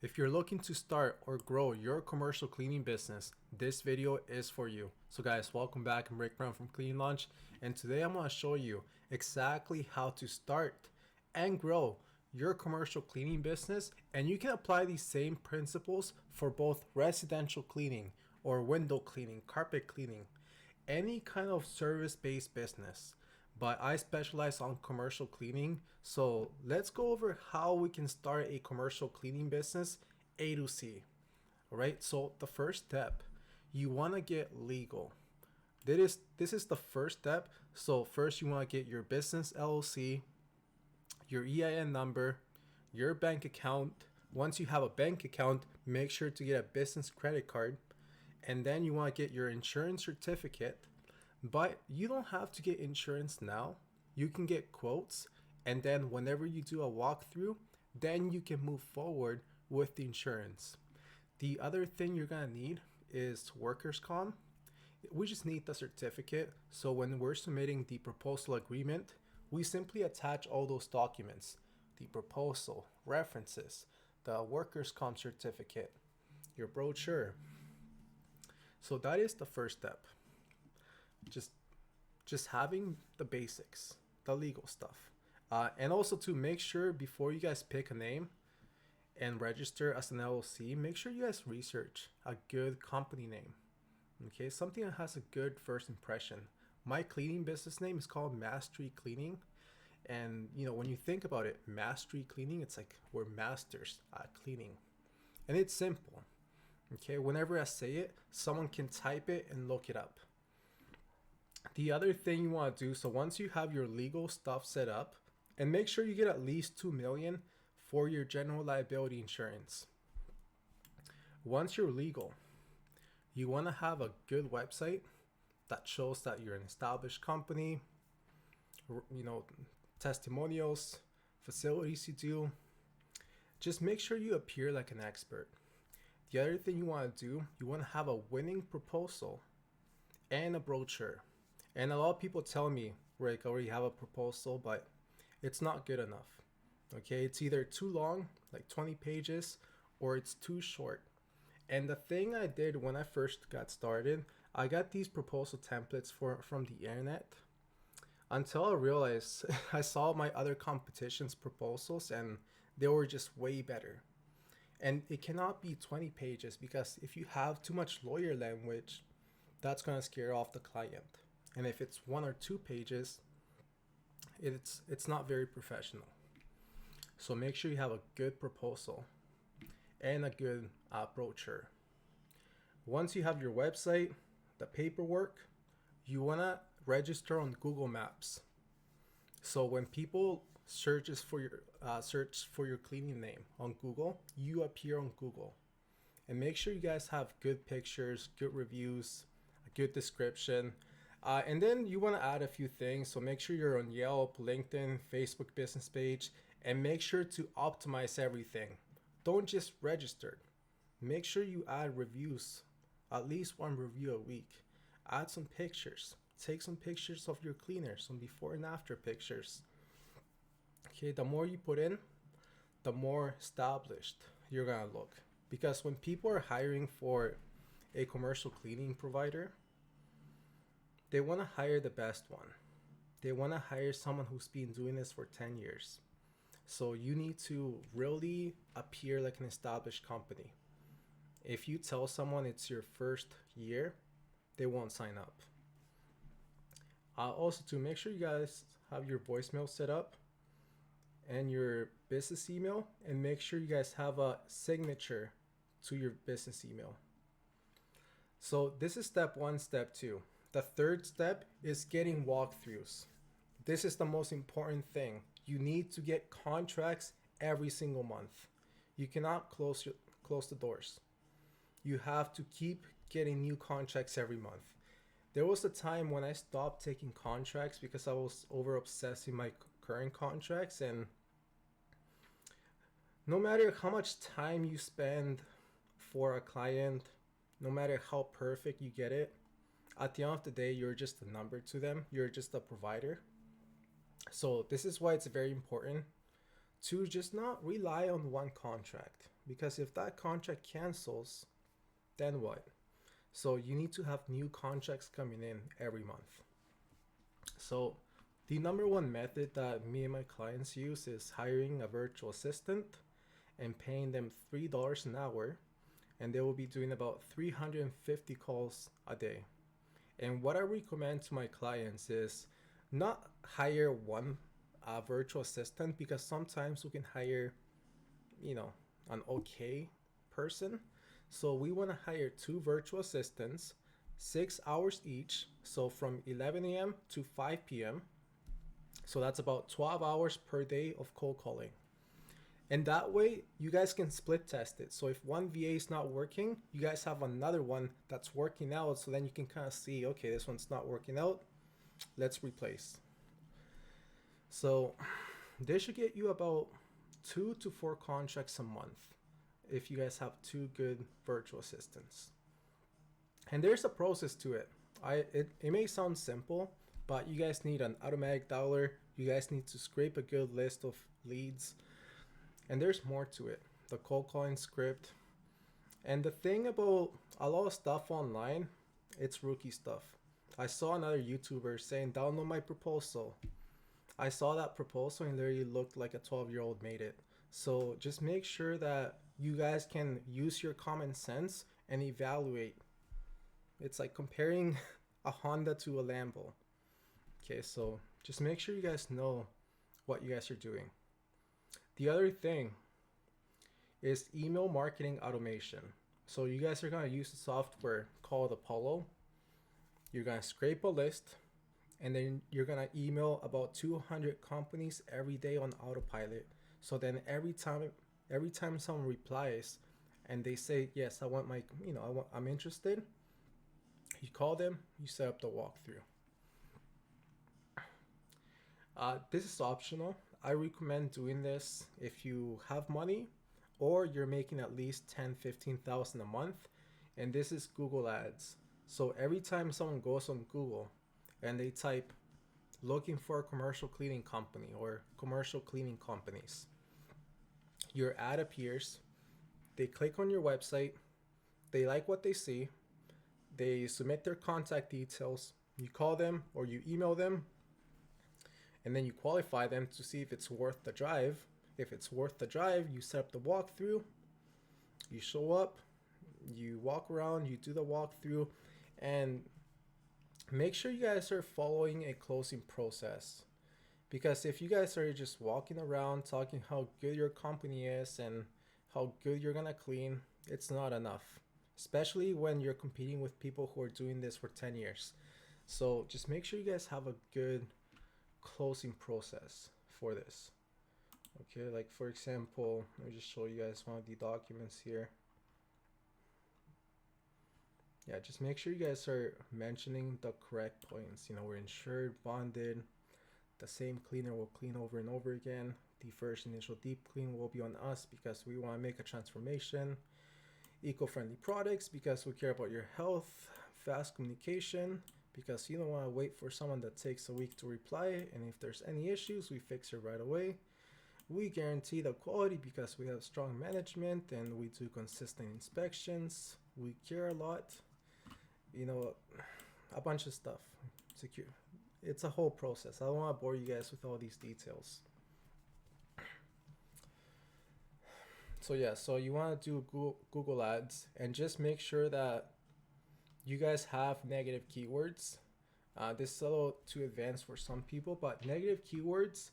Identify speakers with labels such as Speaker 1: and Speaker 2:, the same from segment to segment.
Speaker 1: If you're looking to start or grow your commercial cleaning business, this video is for you. So guys, welcome back. I'm Rick Brown from Clean Launch, and today I'm going to show you exactly how to start and grow your commercial cleaning business, and you can apply these same principles for both residential cleaning or window cleaning, carpet cleaning, any kind of service-based business. But I specialize on commercial cleaning, so let's go over how we can start a commercial cleaning business A to C. All right, so the first step, you want to get legal. This is the first step. So first you want to get your business LLC, your EIN number, your bank account. Once you have a bank account, make sure to get a business credit card, and then you want to get your insurance certificate. But you don't have to get insurance now. You can get quotes, and then whenever you do a walkthrough, then you can move forward with the insurance. The other thing you're gonna need is workers' comp. We just need the certificate. So when we're submitting the proposal agreement, we simply attach all those documents: the proposal, references, the workers' comp certificate, your brochure. So that is the first step. Just having the basics, the legal stuff, and also to make sure before you guys pick a name and register as an LLC, make sure you guys research a good company name. Okay, something that has a good first impression. My cleaning business name is called Mastery Cleaning, and you know, when you think about it, Mastery Cleaning, it's like we're masters at cleaning, and it's simple. Okay, whenever I say it, someone can type it and look it up. The other thing you want to do, so once you have your legal stuff set up, and make sure you get at least 2 million for your general liability insurance. Once you're legal, you want to have a good website that shows that you're an established company, you know, testimonials, facilities you do. Just make sure you appear like an expert. The other thing you want to do, you want to have a winning proposal and a brochure. And a lot of people tell me, Rick, I already have a proposal, but it's not good enough. Okay, it's either too long, like 20 pages, or it's too short. And the thing I did when I first got started, I got these proposal templates from the internet until I realized I saw my other competition's proposals and they were just way better. And it cannot be 20 pages because if you have too much lawyer language, that's going to scare off the client. And if it's 1 or 2 pages, it's not very professional. So make sure you have a good proposal and a good brochure. Once you have your website, the paperwork, you want to register on Google Maps. So when people search for your cleaning name on Google, you appear on Google. And make sure you guys have good pictures, good reviews, a good description. And then you want to add a few things. So make sure you're on Yelp, LinkedIn, Facebook business page, and make sure to optimize everything. Don't just register. Make sure you add reviews, at least 1 review a week. Add some pictures. Take some pictures of your cleaner, some before and after pictures. Okay, the more you put in, the more established you're gonna look. Because when people are hiring for a commercial cleaning provider, they want to hire the best one. They want to hire someone who's been doing this for 10 years. So you need to really appear like an established company. If you tell someone it's your first year, they won't sign up. Also, to make sure you guys have your voicemail set up and your business email, and make sure you guys have a signature to your business email. So this is step 1, step 2. The third step is getting walkthroughs. This is the most important thing. You need to get contracts every single month. You cannot close the doors. You have to keep getting new contracts every month. There was a time when I stopped taking contracts because I was over obsessing my current contracts, and no matter how much time you spend for a client, no matter how perfect you get it, at the end of the day, you're just a number to them. You're just a provider. So this is why it's very important to just not rely on one contract, because if that contract cancels, then what? So you need to have new contracts coming in every month. So the number one method that me and my clients use is hiring a virtual assistant and paying them $3 an hour, and they will be doing about 350 calls a day. And what I recommend to my clients is not hire one virtual assistant, because sometimes we can hire, you know, an okay person. So we want to hire two virtual assistants, 6 hours each. So from 11 a.m. to 5 p.m. So that's about 12 hours per day of cold calling. And that way you guys can split test it. So if one VA is not working, you guys have another one that's working out. So then you can kind of see, okay, this one's not working out. Let's replace. So this should get you about 2 to 4 contracts a month if you guys have two good virtual assistants. And there's a process to it. It may sound simple, but you guys need an automatic dialer. You guys need to scrape a good list of leads. And there's more to it. The cold calling script. And the thing about a lot of stuff online, it's rookie stuff. I saw another YouTuber saying, download my proposal. I saw that proposal and literally looked like a 12-year-old made it. So just make sure that you guys can use your common sense and evaluate. It's like comparing a Honda to a Lambo. Okay, so just make sure you guys know what you guys are doing. The other thing is email marketing automation. So you guys are going to use a software called Apollo. You're going to scrape a list, and then you're going to email about 200 companies every day on autopilot. So then every time someone replies and they say, yes, I want my, I'm interested, you call them, you set up the walkthrough. This is optional. I recommend doing this if you have money or you're making at least 10,000-15,000 a month. And this is Google Ads. So every time someone goes on Google and they type looking for a commercial cleaning company or commercial cleaning companies, your ad appears. They click on your website. They like what they see. They submit their contact details. You call them or you email them, and then you qualify them to see if it's worth the drive. If it's worth the drive, you set up the walkthrough. You show up, you walk around, you do the walkthrough, and make sure you guys are following a closing process. Because if you guys are just walking around talking how good your company is and how good you're gonna clean, it's not enough. Especially when you're competing with people who are doing this for 10 years. So just make sure you guys have a good closing process for this. Okay, like for example, let me just show you guys one of the documents here. Yeah, just make sure you guys are mentioning the correct points. We're insured, bonded, the same cleaner will clean over and over again. The first initial deep clean will be on us because we want to make a transformation. Eco-friendly products because we care about your health. Fast communication because you don't want to wait for someone that takes a week to reply, and if there's any issues, we fix it right away. We guarantee the quality because we have strong management and we do consistent inspections. We care a lot. A bunch of stuff. Secure. It's a whole process. I don't want to bore you guys with all these details. So yeah, so you want to do Google Ads and just make sure that you guys have negative keywords. This is a little too advanced for some people, but negative keywords,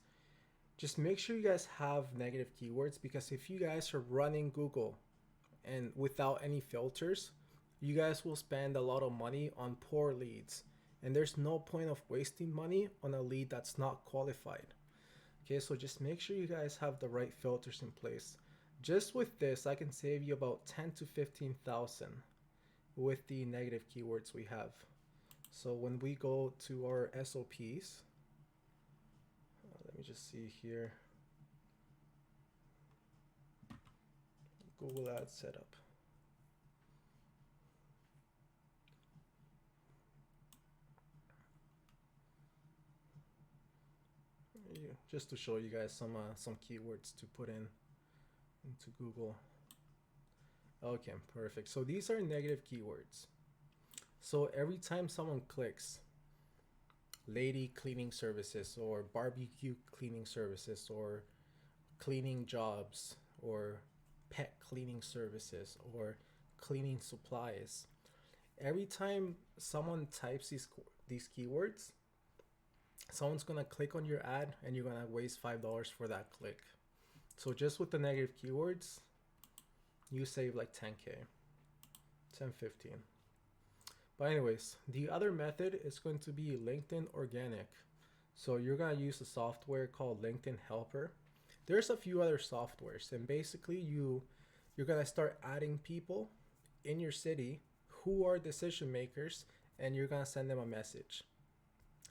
Speaker 1: just make sure you guys have negative keywords, because if you guys are running Google and without any filters, you guys will spend a lot of money on poor leads. And there's no point of wasting money on a lead that's not qualified. Okay, so just make sure you guys have the right filters in place. Just with this, I can save you about 10 to 15,000 with the negative keywords we have. So when we go to our SOPs, let me just see here. Google Ads setup. Just to show you guys some keywords to put in into Google. Okay, perfect. So these are negative keywords. So every time someone clicks lady cleaning services or barbecue cleaning services or cleaning jobs or pet cleaning services or cleaning supplies, every time someone types these keywords, someone's gonna click on your ad and you're gonna waste $5 for that click. So just with the negative keywords, you save like 10K, 10, 15. But anyways, the other method is going to be LinkedIn Organic. So you're gonna use a software called LinkedIn Helper. There's a few other softwares, and basically you're gonna start adding people in your city who are decision makers, and you're gonna send them a message.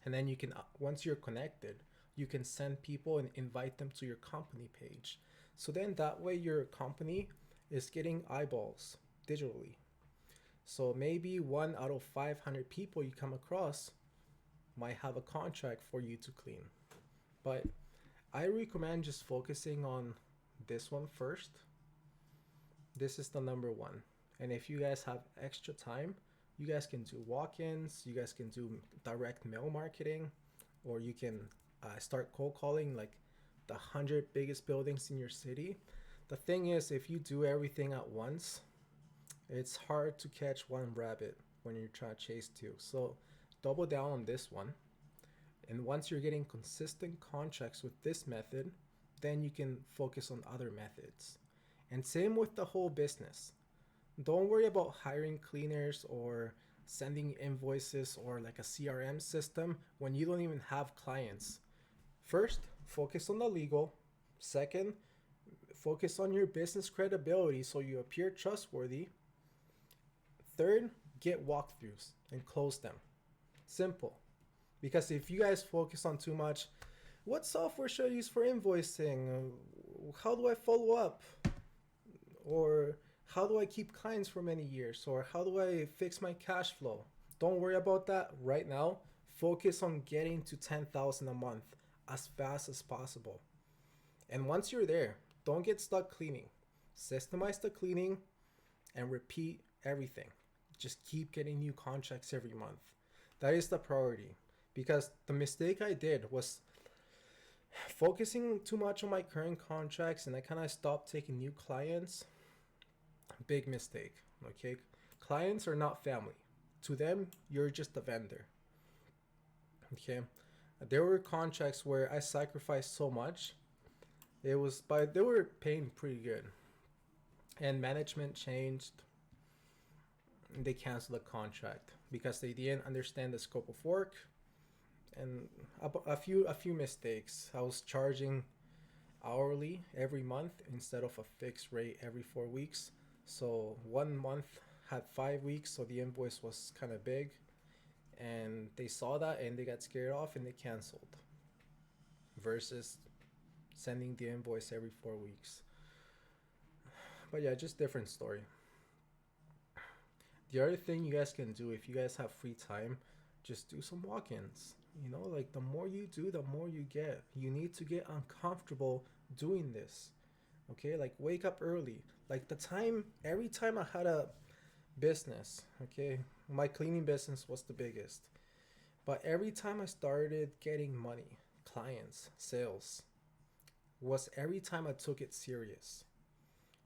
Speaker 1: And then you can, once you're connected, you can send people and invite them to your company page. So then that way your company is getting eyeballs digitally. So maybe 1 out of 500 people you come across might have a contract for you to clean. But I recommend just focusing on this one first. This is the number one. And if you guys have extra time, you guys can do walk-ins, you guys can do direct mail marketing, or you can start cold calling like the 100 biggest buildings in your city. The thing is, if you do everything at once, it's hard to catch one rabbit when you're trying to chase two. So double down on this one. And once you're getting consistent contracts with this method, then you can focus on other methods. And same with the whole business. Don't worry about hiring cleaners or sending invoices or like a CRM system when you don't even have clients. First, focus on the legal. Second, focus on your business credibility so you appear trustworthy. Third, get walkthroughs and close them. Simple. Because if you guys focus on too much, what software should I use for invoicing? How do I follow up? Or how do I keep clients for many years? Or how do I fix my cash flow? Don't worry about that right now. Focus on getting to 10,000 a month as fast as possible. And once you're there, don't get stuck cleaning. Systemize the cleaning and repeat everything. Just keep getting new contracts every month. That is the priority. Because the mistake I did was focusing too much on my current contracts, and I kind of stopped taking new clients. Big mistake. Okay, clients are not family. To them, you're just a vendor. Okay, there were contracts where I sacrificed so much. They were paying pretty good, and management changed. They canceled the contract because they didn't understand the scope of work, and a few mistakes. I was charging hourly every month instead of a fixed rate every 4 weeks. So 1 month had 5 weeks, so the invoice was kind of big, and they saw that and they got scared off and they canceled. Versus sending the invoice every 4 weeks. But yeah, just different story. The other thing you guys can do if you guys have free time, just do some walk-ins. You know, like the more you do, the more you get. You need to get uncomfortable doing this. Okay, like wake up early. Like every time I had a business, okay, my cleaning business was the biggest. But every time I started getting money, clients, sales, was every time I took it serious.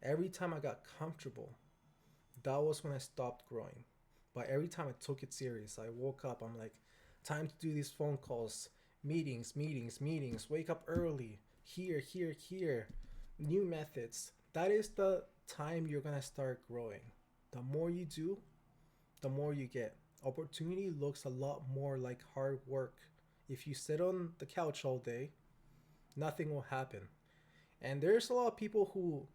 Speaker 1: Every time I got comfortable, that was when I stopped growing. But every time I took it serious, I woke up, I'm like, time to do these phone calls, meetings, wake up early, here, new methods. That is the time you're gonna start growing. The more you do, the more you get. Opportunity looks a lot more like hard work. If you sit on the couch all day, nothing will happen. And there's a lot of people who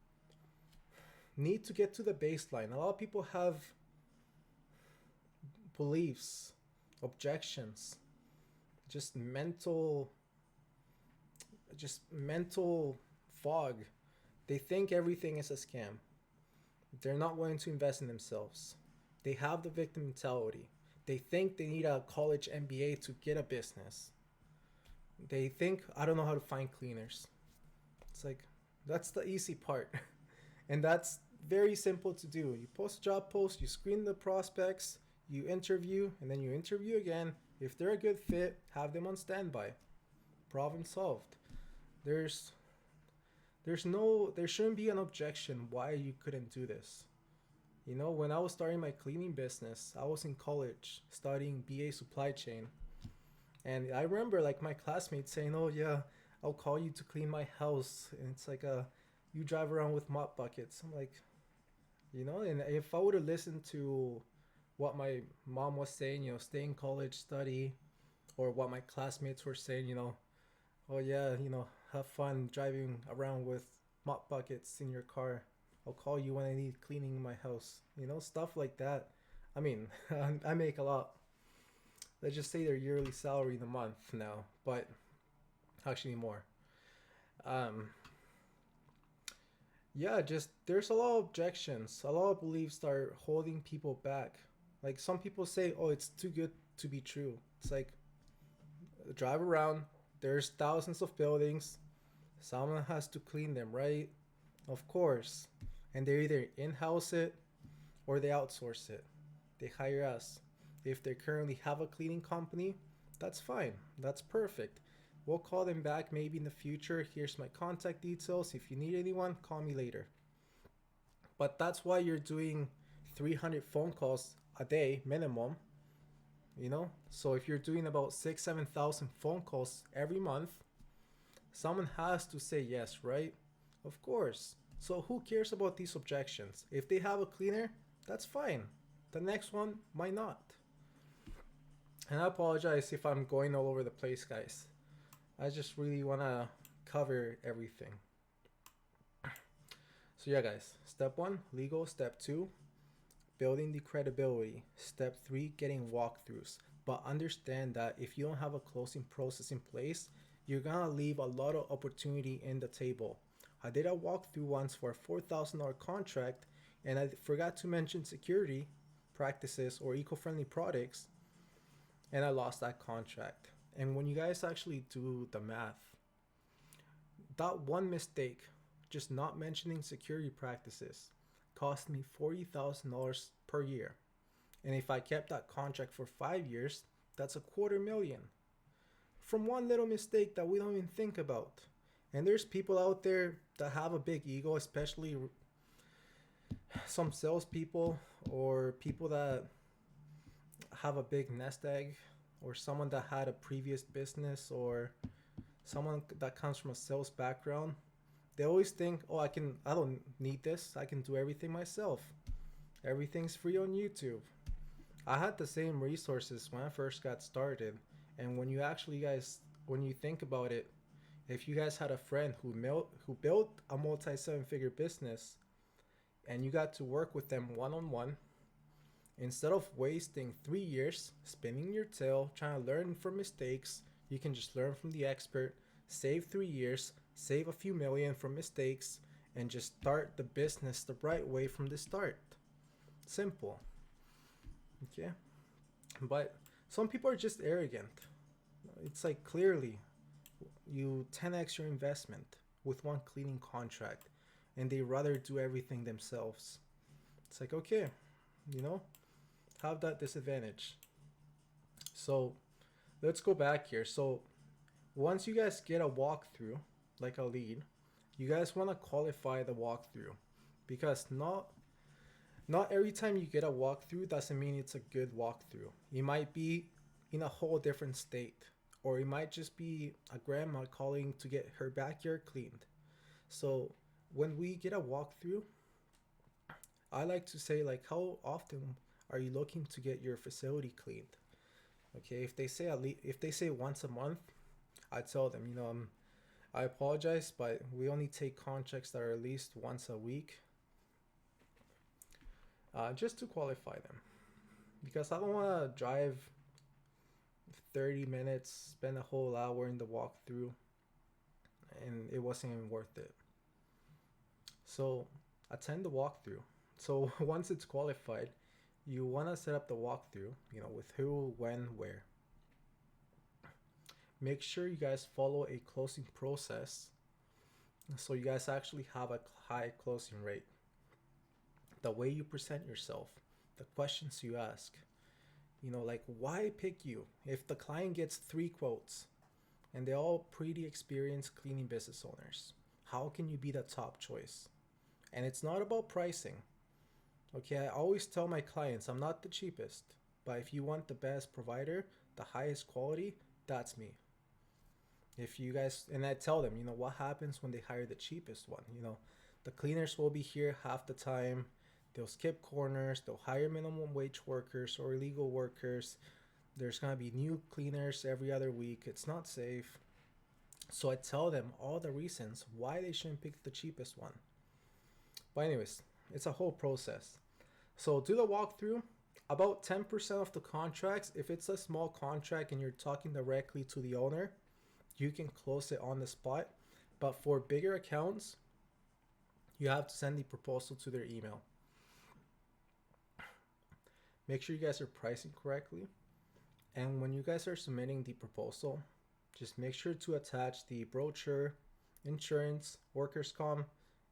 Speaker 1: need to get to the baseline. A lot of people have beliefs, objections, just mental fog. They think everything is a scam. They're not willing to invest in themselves. They have the victim mentality. They think they need a college MBA to get a business. They think, I don't know how to find cleaners. It's like, that's the easy part. And that's Very simple to do. You post a job post, you screen the prospects, you interview, and then you interview again. If they're a good fit, have them on standby. Problem solved. There's there shouldn't be an objection why you couldn't do this. You know, when I was starting my cleaning business, I was in college studying BA supply chain. And I remember like my classmates saying, "Oh yeah, I'll call you to clean my house." And it's like you drive around with mop buckets. I'm like, and if I would have listened to what my mom was saying, stay in college, study, or what my classmates were saying, "Oh yeah, have fun driving around with mop buckets in your car. I'll call you when I need cleaning my house." Stuff like that. I mean, I make a lot. Let's just say their yearly salary in a month now, but actually more. Um, yeah, just there's a lot of objections. A lot of beliefs that are holding people back. Like some people say, "Oh, it's too good to be true." It's like drive around. There's thousands of buildings. Someone has to clean them, right? Of course. And they either in-house it or they outsource it. They hire us. If they currently have a cleaning company, that's fine. That's perfect. We'll call them back maybe in the future. Here's my contact details. If you need anyone, call me later. But that's why you're doing 300 phone calls a day minimum. So if you're doing about 7,000 phone calls every month, someone has to say yes, right? Of course. So who cares about these objections? If they have a cleaner, that's fine. The next one might not. And I apologize if I'm going all over the place, guys. I just really want to cover everything. So yeah, guys. Step 1, legal. Step 2, building the credibility. Step 3, getting walkthroughs. But understand that if you don't have a closing process in place, you're gonna leave a lot of opportunity in the table. I did a walkthrough once for a $4,000 contract, and I forgot to mention security practices or eco-friendly products, and I lost that contract. And when you guys actually do the math, that one mistake, just not mentioning security practices, cost me $40,000 per year. And if I kept that contract for 5 years, that's $250,000 from one little mistake that we don't even think about. And there's people out there that have a big ego, especially some salespeople or people that have a big nest egg, or someone that had a previous business, or someone that comes from a sales background. They always think, "Oh, I don't need this. I can do everything myself. Everything's free on YouTube." I had the same resources when I first got started. And when you think about it, if you guys had a friend who built a multi-7-figure business and you got to work with them one-on-one, instead of wasting 3 years spinning your tail trying to learn from mistakes, you can just learn from the expert, save 3 years, save a few million from mistakes, and just start the business the right way from the start. Simple. Okay? But some people are just arrogant. It's like clearly you 10x your investment with one cleaning contract, and they rather do everything themselves. It's like, okay, have that disadvantage. So let's go back here. So once you guys get a walkthrough, like a lead, you guys want to qualify the walkthrough, because not every time you get a walkthrough doesn't mean it's a good walkthrough. You might be in a whole different state, or it might just be a grandma calling to get her backyard cleaned. So when we get a walkthrough, I like to say, like, how often are you looking to get your facility cleaned? Okay, if they say once a month, I tell them, I apologize, but we only take contracts that are at least once a week, just to qualify them, because I don't want to drive 30 minutes, spend a whole hour in the walkthrough, and it wasn't even worth it. So attend the walkthrough. So once it's qualified, you want to set up the walkthrough, with who, when, where. Make sure you guys follow a closing process so you guys actually have a high closing rate. the way you present yourself, the questions you ask. Like, why pick you? If the client gets 3 quotes and they're all pretty experienced cleaning business owners, how can you be the top choice? And it's not about pricing. Okay, I always tell my clients I'm not the cheapest, but if you want the best provider, the highest quality, that's me. If you guys, and I tell them, what happens when they hire the cheapest one? The cleaners will be here half the time. They'll skip corners. They'll hire minimum wage workers or illegal workers. There's going to be new cleaners every other week. It's not safe. So I tell them all the reasons why they shouldn't pick the cheapest one. But anyways, it's a whole process. So do the walkthrough. About 10% of the contracts, if it's a small contract and you're talking directly to the owner, you can close it on the spot. But for bigger accounts, you have to send the proposal to their email. Make sure you guys are pricing correctly. And when you guys are submitting the proposal, just make sure to attach the brochure, insurance, workers' comp,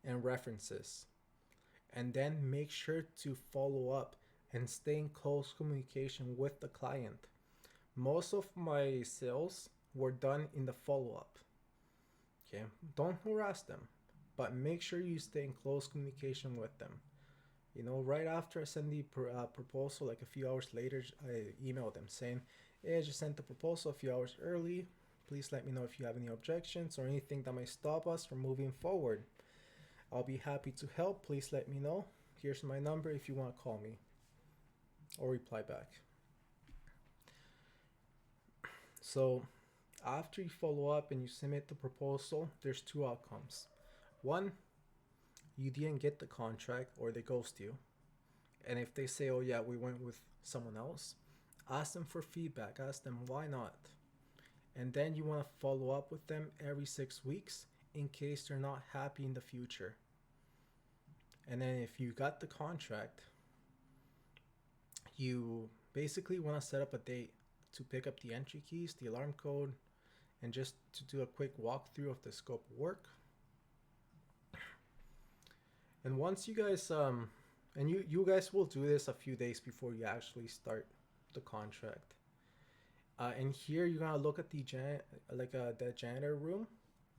Speaker 1: and references. And then make sure to follow up and stay in close communication with the client. Most of my sales were done in the follow-up. Okay, don't harass them, but make sure you stay in close communication with them. Right after I send the proposal, like a few hours later, I email them saying, hey, I just sent the proposal a few hours early. Please let me know if you have any objections or anything that might stop us from moving forward. I'll be happy to help. Please let me know. Here's my number if you want to call me or reply back. So after you follow up and you submit the proposal, there's 2 outcomes. One, you didn't get the contract or they ghost you. And if they say, oh yeah, we went with someone else, ask them for feedback. Ask them why not. And then you want to follow up with them every 6 weeks in case they're not happy in the future. And then if you got the contract, you basically want to set up a date to pick up the entry keys, the alarm code, and just to do a quick walkthrough of the scope of work. And once you guys, and you guys will do this a few days before you actually start the contract. And here you're gonna look at the janitor room,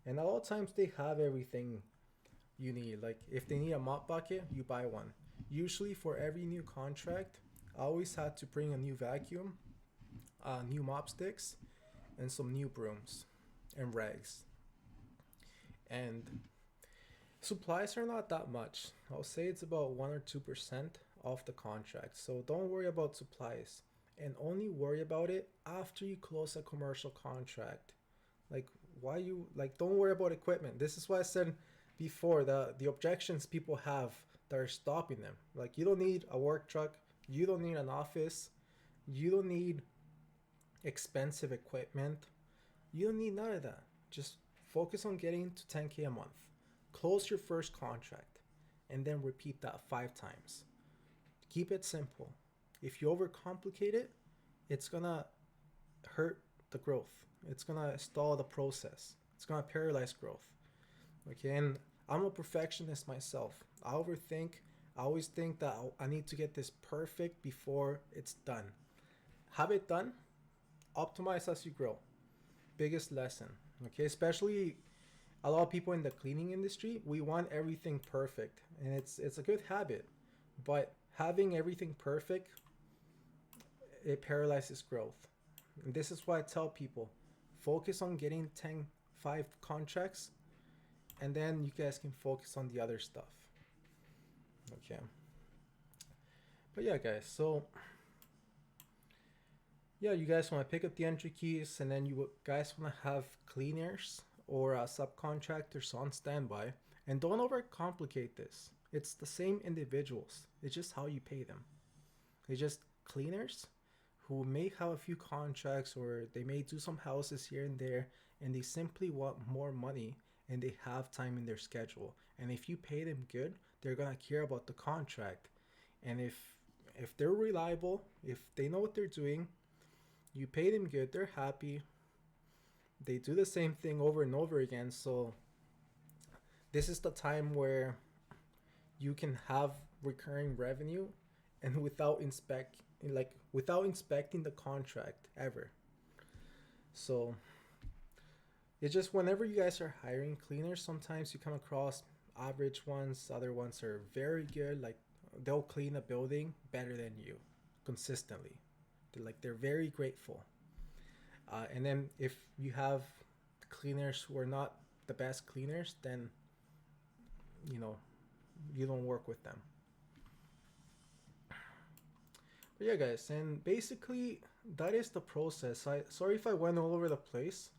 Speaker 1: and at all times they have everything you need. Like if they need a mop bucket, you buy one. Usually for every new contract, I always had to bring a new vacuum, new mop sticks, and some new brooms and rags. And supplies are not that much. I'll say it's about 1 or 2% off the contract. So don't worry about supplies, and only worry about it after you close a commercial contract. Don't worry about equipment. This is why I said before, the objections people have that are stopping them. Like, you don't need a work truck, you don't need an office, you don't need expensive equipment, you don't need none of that. Just focus on getting to 10K a month. Close your first contract and then repeat that 5 times. Keep it simple. If you overcomplicate it, it's gonna hurt the growth. It's gonna stall the process. It's gonna paralyze growth. Okay, and I'm a perfectionist myself. I overthink. I always think that I need to get this perfect before it's done. Have it done. Optimize as you grow. Biggest lesson. Okay, especially a lot of people in the cleaning industry, we want everything perfect, and it's a good habit, but having everything perfect, it paralyzes growth. And this is why I tell people, focus on getting 5 contracts, and then you guys can focus on the other stuff. Okay. But yeah, guys, so yeah, you guys want to pick up the entry keys, and then you guys want to have cleaners or subcontractors on standby. And don't overcomplicate this. It's the same individuals. It's just how you pay them. It's just cleaners who may have a few contracts, or they may do some houses here and there, and they simply want more money, and they have time in their schedule. And if you pay them good, they're gonna care about the contract. And if they're reliable, if they know what they're doing, you pay them good, they're happy. They do the same thing over and over again. So this is the time where you can have recurring revenue, and without inspecting the contract ever. So it's just whenever you guys are hiring cleaners, sometimes you come across average ones, other ones are very good, like they'll clean a building better than you consistently. They're very grateful. And then if you have cleaners who are not the best cleaners, then you know you don't work with them. But yeah, guys, and basically that is the process. Sorry if I went all over the place.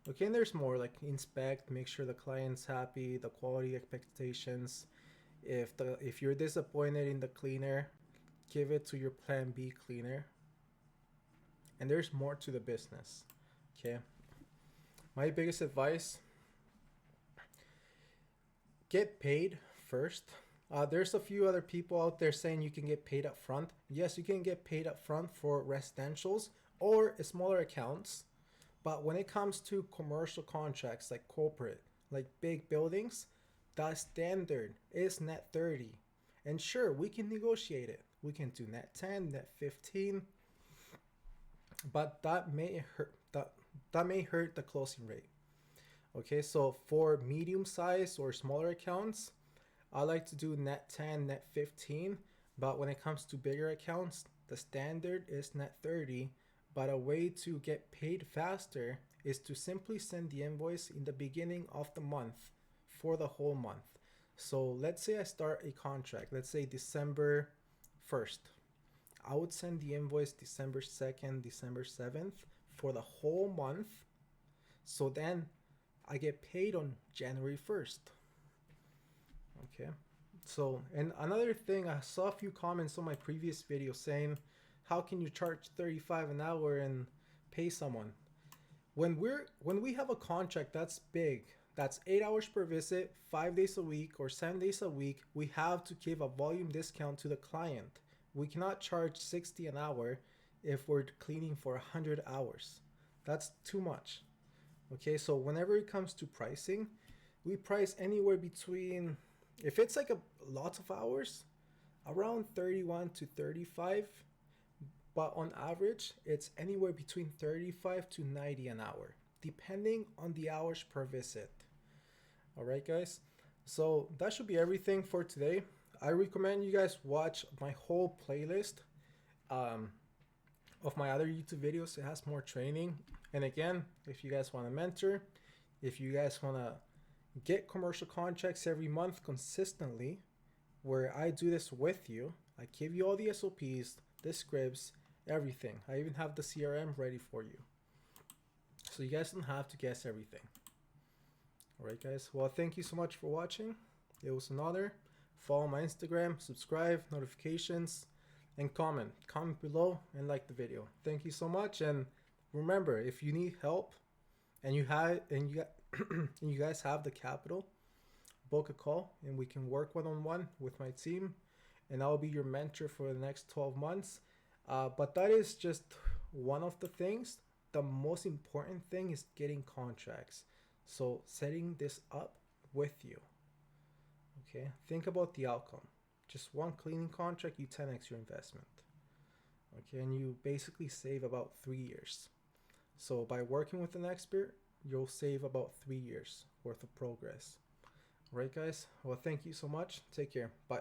Speaker 1: Okay, and there's more, like inspect, make sure the client's happy, the quality expectations. If you're disappointed in the cleaner, give it to your plan B cleaner. And there's more to the business. Okay. My biggest advice, get paid first. There's a few other people out there saying you can get paid up front. Yes, you can get paid up front for residentials or smaller accounts. But when it comes to commercial contracts like corporate, like big buildings, the standard is net 30. And sure, we can negotiate it. We can do net 10, net 15. But that may hurt the closing rate. Okay, so for medium size or smaller accounts, I like to do net 10, net 15. But when it comes to bigger accounts, the standard is net 30. But a way to get paid faster is to simply send the invoice in the beginning of the month for the whole month. So let's say I start a contract, let's say December 1st. I would send the invoice December 2nd, December 7th for the whole month. So then I get paid on January 1st. Okay. So, and another thing, I saw a few comments on my previous video saying, how can you charge $35 an hour and pay someone? When we have a contract that's big, that's 8 hours per visit, 5 days a week or 7 days a week, we have to give a volume discount to the client. We cannot charge $60 an hour if we're cleaning for 100 hours. That's too much. Okay, so whenever it comes to pricing, we price anywhere between, if it's like a lot of hours, around 31 to 35. But on average, it's anywhere between 35 to 90 an hour, depending on the hours per visit. All right, guys. So that should be everything for today. I recommend you guys watch my whole playlist of my other YouTube videos. It has more training. And again, if you guys want to mentor, if you guys want to get commercial contracts every month consistently, where I do this with you, I give you all the SOPs, the scripts, everything. I even have the CRM ready for you. So you guys don't have to guess everything. All right, guys. Well, thank you so much for watching. It was an honor. Follow my Instagram, subscribe, notifications, and comment. Comment below and like the video. Thank you so much. And remember, if you need help and you guys have the capital, book a call and we can work one-on-one with my team, and I'll be your mentor for the next 12 months. But that is just one of the things. The most important thing is getting contracts. So setting this up with you. Okay, think about the outcome. Just one cleaning contract, you 10x your investment. Okay, and you basically save about 3 years. So by working with an expert, you'll save about 3 years worth of progress. All right, guys. Well, thank you so much. Take care. Bye.